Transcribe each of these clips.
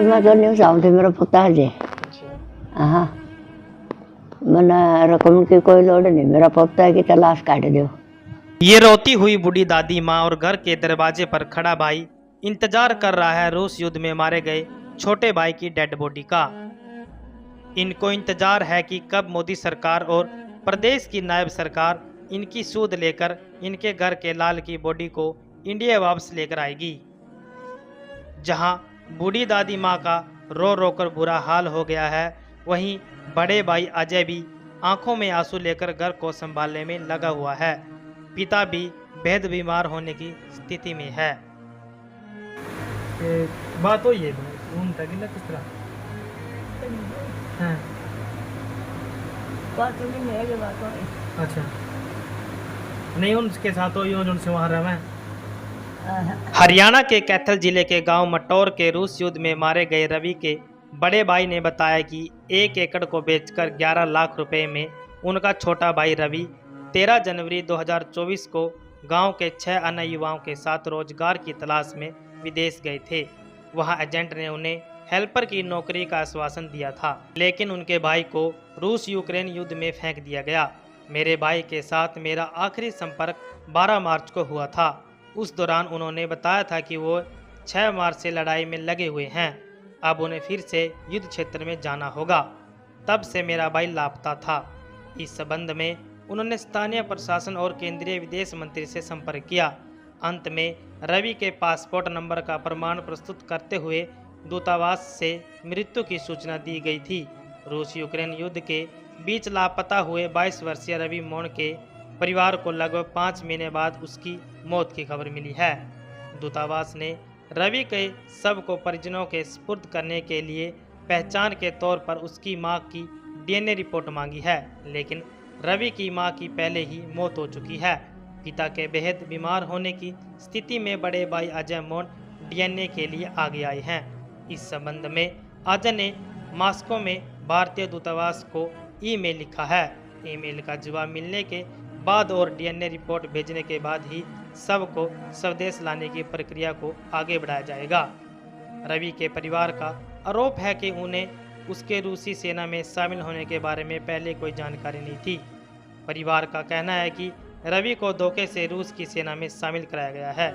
मैं तो नहीं सामने मेरा पुता है जी। हाँ, मैंने रकम की कोई लोड नहीं, मेरा पोता है कि तलाश काट दो। ये रोती हुई बूढ़ी दादी माँ और घर के दरवाजे पर खड़ा भाई इंतजार कर रहा है रूस युद्ध में मारे गए छोटे भाई की डेड बॉडी का। इनको इंतजार है कि कब मोदी सरकार और प्रदेश की नायब सरकार इनकी सूद लेकर इनके घर के लाल की बॉडी को इंडिया वापस लेकर आएगी। जहां बूढ़ी दादी माँ का रो रो कर बुरा हाल हो गया है, वहीं बड़े भाई अजय भी आंखों में आंसू लेकर घर को संभालने में लगा हुआ है। पिता भी बेहद बीमार होने की स्थिति में है। बात हुई है किस तरह? हाँ। बात नहीं है, बात हो अच्छा, नहीं उनके साथ हुई उनसे वहां रहा। हरियाणा के कैथल जिले के गांव मटौर के रूस युद्ध में मारे गए रवि के बड़े भाई ने बताया कि 1 एकड़ को बेचकर 11 लाख रुपए में उनका छोटा भाई रवि 13 जनवरी 2024 को गांव के 6 अन्य युवाओं के साथ रोजगार की तलाश में विदेश गए थे। वहां एजेंट ने उन्हें हेल्पर की नौकरी का आश्वासन दिया था, लेकिन उनके भाई को रूस यूक्रेन युद्ध में फेंक दिया गया। मेरे भाई के साथ मेरा आखिरी संपर्क 12 मार्च को हुआ था। उस दौरान उन्होंने बताया था कि वो 6 मार्च से लड़ाई में लगे हुए हैं। अब उन्हें फिर से युद्ध क्षेत्र में जाना होगा। तब से मेरा भाई लापता था। इस संबंध में उन्होंने स्थानीय प्रशासन और केंद्रीय विदेश मंत्री से संपर्क किया। अंत में रवि के पासपोर्ट नंबर का प्रमाण प्रस्तुत करते हुए दूतावास से मृत्यु की सूचना दी गई थी। रूस यूक्रेन युद्ध के बीच लापता हुए 22 वर्षीय रवि मोहन के परिवार को लगभग 5 महीने बाद उसकी मौत की खबर मिली है। दूतावास ने रवि के शव को परिजनों के सुपुर्द करने के लिए पहचान के तौर पर उसकी मां की डीएनए रिपोर्ट मांगी है, लेकिन रवि की मां की पहले ही मौत हो चुकी है। पिता के बेहद बीमार होने की स्थिति में बड़े भाई अजय मोहन डीएनए के लिए आगे आए हैं। इस संबंध में अजय ने मॉस्को में भारतीय दूतावास को ईमेल लिखा है। ईमेल का जवाब मिलने के बाद और डीएनए रिपोर्ट भेजने के बाद ही शव को स्वदेश लाने की प्रक्रिया को आगे बढ़ाया जाएगा। रवि के परिवार का आरोप है कि उन्हें उसके रूसी सेना में शामिल होने के बारे में पहले कोई जानकारी नहीं थी। परिवार का कहना है कि रवि को धोखे से रूस की सेना में शामिल कराया गया है।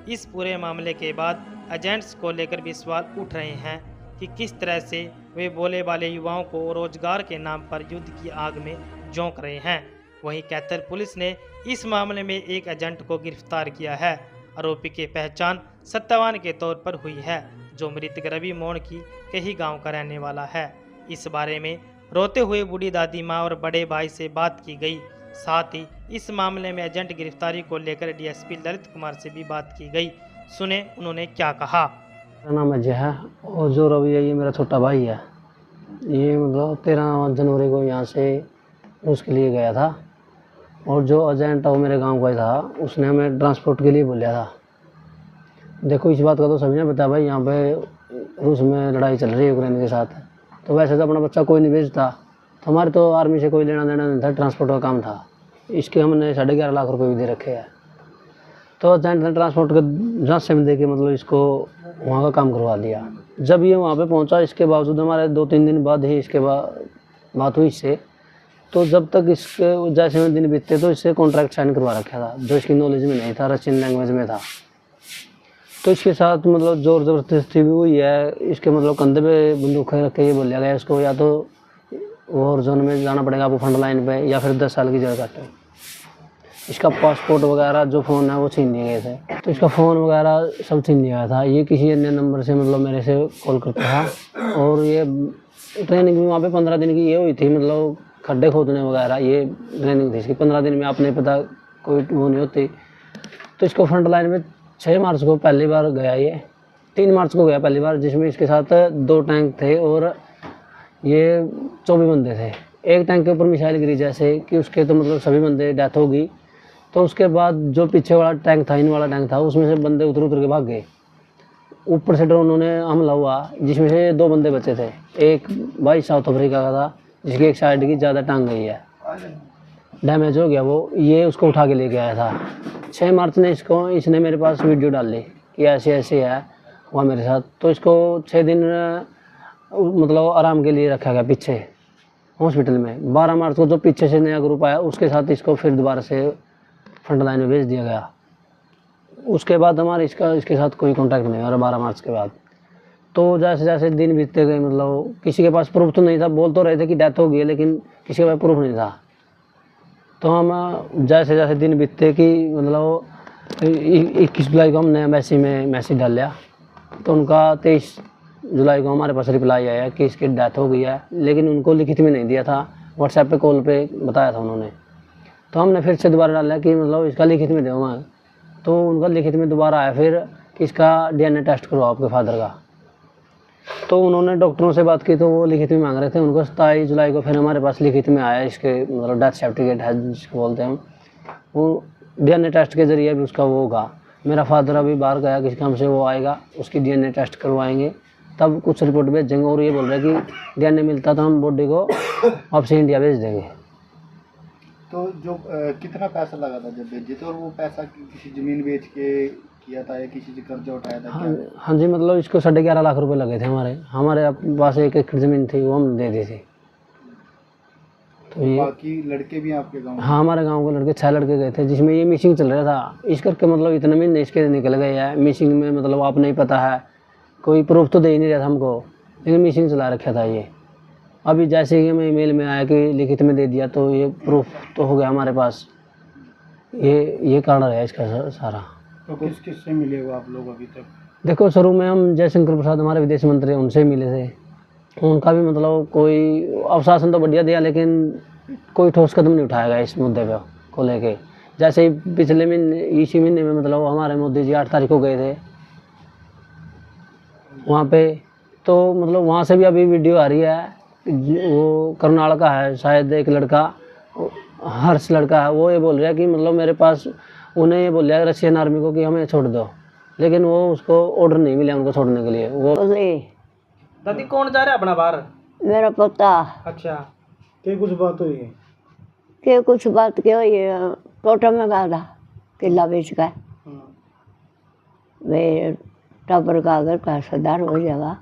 इस पूरे मामले के बाद एजेंट्स को लेकर भी सवाल उठ रहे हैं कि किस तरह से वे भोले भाले युवाओं को रोजगार के नाम पर युद्ध की आग में झोंक रहे हैं। वहीं कैथल पुलिस ने इस मामले में एक एजेंट को गिरफ्तार किया है। आरोपी की पहचान सत्यवान के तौर पर हुई है, जो मृतक रवि मोहन के ही गांव का रहने वाला है। इस बारे में रोते हुए बूढ़ी दादी माँ और बड़े भाई से बात की गई। साथ ही इस मामले में एजेंट गिरफ्तारी को लेकर डीएसपी ललित कुमार से भी बात की गई। सुने उन्होंने क्या कहा। मेरा नाम अजय है और जो रवि है ये मेरा छोटा भाई है। ये मतलब 13 जनवरी को यहाँ से उसके लिए गया था और जो एजेंट है वो मेरे गांव का था, उसने हमें ट्रांसपोर्ट के लिए बोला था। देखो इस बात का तो सभी ने बताया भाई, यहाँ पे रूस में लड़ाई चल रही है यूक्रेन के साथ, तो वैसे तो अपना बच्चा कोई नहीं भेजता, तो हमारे तो आर्मी से कोई लेना देना नहीं था, ट्रांसपोर्ट का काम था। इसके हमने 11.5 लाख रुपये भी दे रखे हैं। तो एजेंट ने ट्रांसपोर्ट के जांच से दे के मतलब इसको वहाँ का काम करवा दिया। जब ये वहाँ पे पहुँचा, इसके बावजूद हमारे 2-3 दिन बाद ही इसके बाद बात हुई इससे, तो जब तक इसके जैसे में दिन बीतते तो इससे कॉन्ट्रैक्ट साइन करवा रखा था, जो इसकी नॉलेज में नहीं था, रशियन लैंग्वेज में था। तो इसके साथ मतलब जोर ज़बरदस्ती भी हुई है। इसके मतलब कंधे पे बंदूक रख के ये बोला गया इसको या तो वॉर जोन में जाना पड़ेगा आपको फ्रंट लाइन पे, या फिर 10 साल की जेल काटे। इसका पासपोर्ट वगैरह जो फ़ोन है वो छीन लिए गए थे, तो इसका फ़ोन वगैरह सब छीन लिया था। ये किसी अन्य नंबर से मतलब मेरे से कॉल करता था और ये ट्रेनिंग भी वहाँ पे 15 दिन की ये हुई थी, मतलब खड्डे खोदने वगैरह ये ट्रेनिंग थी इसकी। 15 दिन में आप नहीं पता कोई वो नहीं होती। तो इसको फ्रंट लाइन में 6 मार्च को पहली बार गया, ये 3 मार्च को गया पहली बार, जिसमें इसके साथ 2 टैंक थे और ये 24 बंदे थे। एक टैंक के ऊपर मिसाइल गिरी जैसे कि उसके तो मतलब सभी बंदे डेथ हो गई। तो उसके बाद जो पीछे वाला टैंक था, इन वाला टैंक था, उसमें से बंदे उतर के भाग गए। ऊपर से ड्रोनों ने हमला हुआ, जिसमें से 2 बंदे बचे थे। एक भाई साउथ अफ्रीका का था, जिसकी एक साइड की ज़्यादा टांग गई है, डैमेज हो गया वो, ये उसको उठा के लेके आया था। 6 मार्च ने इसने मेरे पास वीडियो डाली कि ऐसे ऐसे है हुआ मेरे साथ। तो इसको 6 दिन मतलब आराम के लिए रखा गया पीछे हॉस्पिटल में। 12 मार्च को जो पीछे से नया ग्रुप आया उसके साथ इसको फिर दोबारा से फ्रंट लाइन में भेज दिया गया। उसके बाद हमारे इसके साथ कोई कांटेक्ट नहीं हुआ 12 मार्च के बाद। तो जैसे जैसे दिन बीतते गए मतलब किसी के पास प्रूफ तो नहीं था, बोल तो रहे थे कि डेथ हो गई है लेकिन किसी के पास प्रूफ नहीं था। तो हम जैसे जैसे दिन बीतते कि मतलब 21 जुलाई को हमने एम्बेसी में मैसेज डाल लिया। तो उनका 23 जुलाई को हमारे पास रिप्लाई आया कि इसकी डेथ हो गई है, लेकिन उनको लिखित में नहीं दिया था, व्हाट्सएप पे कॉल पे बताया था उन्होंने। तो हमने फिर से दोबारा डाला कि मतलब इसका लिखित में दो। तो उनका लिखित में दोबारा आया फिर कि इसका DNA टेस्ट करो आपके फादर का। तो उन्होंने डॉक्टरों से बात की तो वो लिखित में मांग रहे थे। उनको 27 जुलाई को फिर हमारे पास लिखित में आया इसके मतलब डेथ सर्टिफिकेट है जिसको बोलते हैं हम, वो DNA टेस्ट के जरिए भी उसका वो होगा। मेरा फादर अभी बाहर गया किसी काम से, वो आएगा उसकी DNA टेस्ट करवाएंगे तब कुछ रिपोर्ट भेजेंगे। और ये बोल रहे हैं कि DNA मिलता तो हम बॉडी को वापसी इंडिया भेज देंगे। तो जो कितना पैसा लगा था जब भेजे थे, और वो पैसा किसी ज़मीन बेच के किया था या किसी से कर्जा उठाया था? हाँ जी, मतलब इसको 11.5 लाख रुपए लगे थे। हमारे पास 1 एकड़ ज़मीन थी वो हम दे दी थी। तो ये बाकी लड़के भी हैं आपके गांव? हाँ, हमारे गांव के लड़के 6 लड़के गए थे जिसमें ये मिसिंग चल रहा था। इस करके मतलब इतने महीने इसके निकल गए हैं मिसिंग में। मतलब आप नहीं पता है, कोई प्रूफ तो दे ही नहीं रहा था हमको, लेकिन मिसिंग चला रखा था ये। अभी जैसे ही हमें ईमेल में आया कि लिखित में दे दिया तो ये प्रूफ तो हो गया हमारे पास। ये कारण है इसका सारा। तो किस किस से मिले हो आप लोग अभी तक? देखो, शुरू में हम जयशंकर प्रसाद हमारे विदेश मंत्री उनसे मिले थे। उनका भी मतलब कोई आश्वासन तो बढ़िया दिया लेकिन कोई ठोस कदम नहीं उठाया गया इस मुद्दे को लेके। जैसे ही पिछले महीने इसी महीने में मतलब हमारे मोदी जी 8 तारीख को गए थे वहाँ पे। तो मतलब वहाँ से भी अभी वीडियो आ रही है, वो करनाल का है शायद एक लड़का, हर्ष लड़का है, वो ये बोल रहा है कि मतलब मेरे पास उन्हें ये बोल रहा रशियन आर्मी को कि हमें छोड़ दो, लेकिन वो उसको ऑर्डर नहीं मिला उनको छोड़ने के लिए। वो दादी कौन जा रहा है अपना बाहर? मेरा पोता। अच्छा, क्या कुछ बात हुई है? के कुछ बात क्या हुई है, टोटा में गया था किला बेच का वे टबर का अगर का सरदार हो जाएगा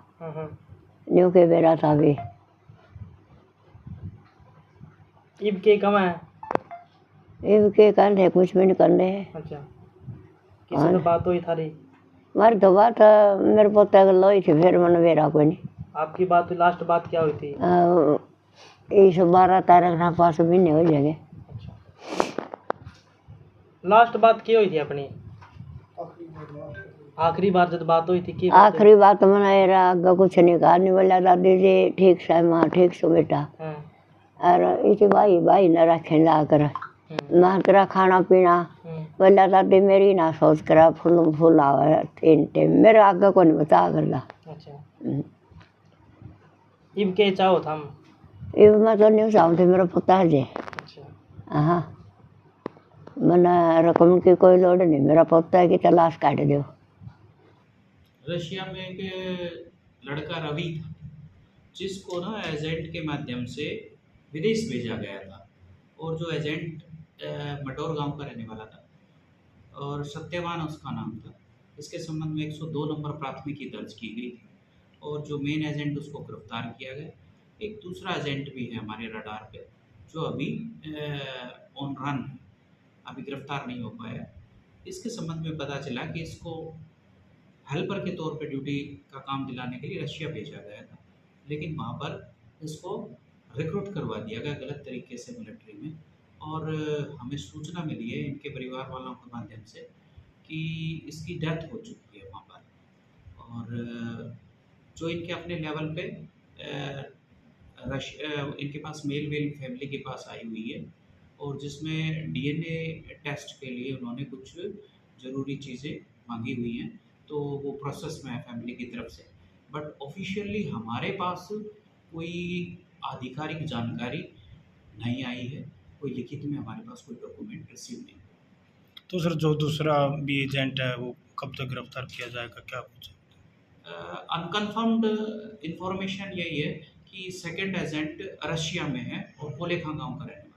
न्यू के बेरा था भी। इब के कम है? इब के करने कुछ भी नहीं करने। अच्छा, किसी से बात हुई थारी? मारी तो बात मेरे पोता को लो थी, फिर मैंने बेरा कोई नहीं। आपकी बात लास्ट बात क्या हुई थी? इस 12 तारीख ना 5 महीने हो जाएंगे। अच्छा, लास्ट बात क्या हुई थी अपनी? आखिरी बार जब बात हुई थी कि आखिरी बात मैंने आगे कुछ नहीं कहा, नहीं बोला दादी जी ठीक से माँ ठीक सो बेटा। और इसी भाई न रखे ला कर ना तेरा खाना पीना बोला दादी मेरी ना सोच करा फूल आवा 3 टाइम मेरे आगे को नहीं बता करला। अच्छा, इब के चाहो था? इब मैं तो नहीं चाहती मेरा पुता है जी। अच्छा, हाँ, मैंने रकम की कोई लोड नहीं, मेरा पोता है कि तलाश काट दो। रशिया में एक लड़का रवि था जिसको ना एजेंट के माध्यम से विदेश भेजा गया था, और जो एजेंट मटौर गांव का रहने वाला था और सत्यवान उसका नाम था। इसके संबंध में 102 नंबर प्राथमिकी दर्ज की गई थी और जो मेन एजेंट उसको गिरफ्तार किया गया। एक दूसरा एजेंट भी है हमारे रडार पे जो अभी ऑन रन है, अभी गिरफ्तार नहीं हो पाया। इसके संबंध में पता चला कि इसको हेल्पर के तौर पे ड्यूटी का काम दिलाने के लिए रशिया भेजा गया था, लेकिन वहाँ पर इसको रिक्रूट करवा दिया गया गलत तरीके से मिलिट्री में। और हमें सूचना मिली है इनके परिवार वालों के माध्यम से कि इसकी डेथ हो चुकी है वहाँ पर। और जो इनके अपने लेवल पे इनके पास मेल फैमिली के पास आई हुई है, और जिसमें DNA टेस्ट के लिए उन्होंने कुछ ज़रूरी चीज़ें मांगी हुई हैं, तो वो प्रोसेस में है फैमिली की तरफ से। बट ऑफिशियली हमारे पास कोई आधिकारिक जानकारी नहीं आई है, कोई लिखित में हमारे पास कोई डॉक्यूमेंट रिसीव नहीं। तो सर जो दूसरा भी एजेंट है वो कब तक गिरफ्तार किया जाएगा, क्या कुछ? अनकन्फर्म्ड इंफॉर्मेशन यही है कि सेकंड एजेंट रशिया में है और कोलेखा गांव का रहने